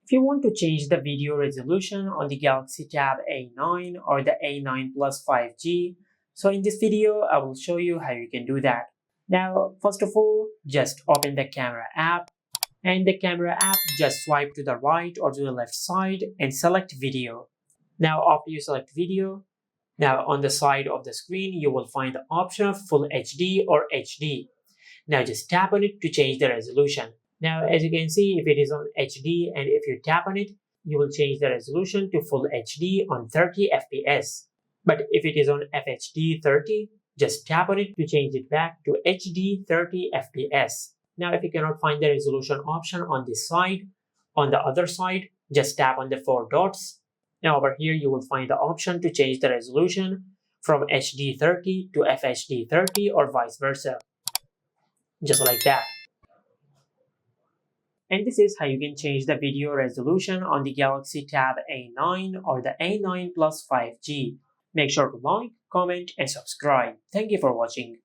If you want to change the video resolution on the Galaxy Tab A9 or the A9 Plus 5G, so in this video I will show you how you can do that. Now, first of all, just open the camera app, and the camera app just swipe to the right or to the left side and select video. Now after you select video, now on the side of the screen you will find the option of Full HD or HD. Now just tap on it to change the resolution. Now as you can see, if it is on HD and if you tap on it, you will change the resolution to Full HD on 30 FPS. But if it is on FHD 30, just tap on it to change it back to HD 30 FPS. Now if you cannot find the resolution option on this side, on the other side, just tap on the four dots. Now over here you will find the option to change the resolution from HD 30 to FHD 30 or vice versa. Just like that. And this is how you can change the video resolution on the Galaxy Tab A9 or the A9 Plus 5G. Make sure to like, comment and subscribe. Thank you for watching.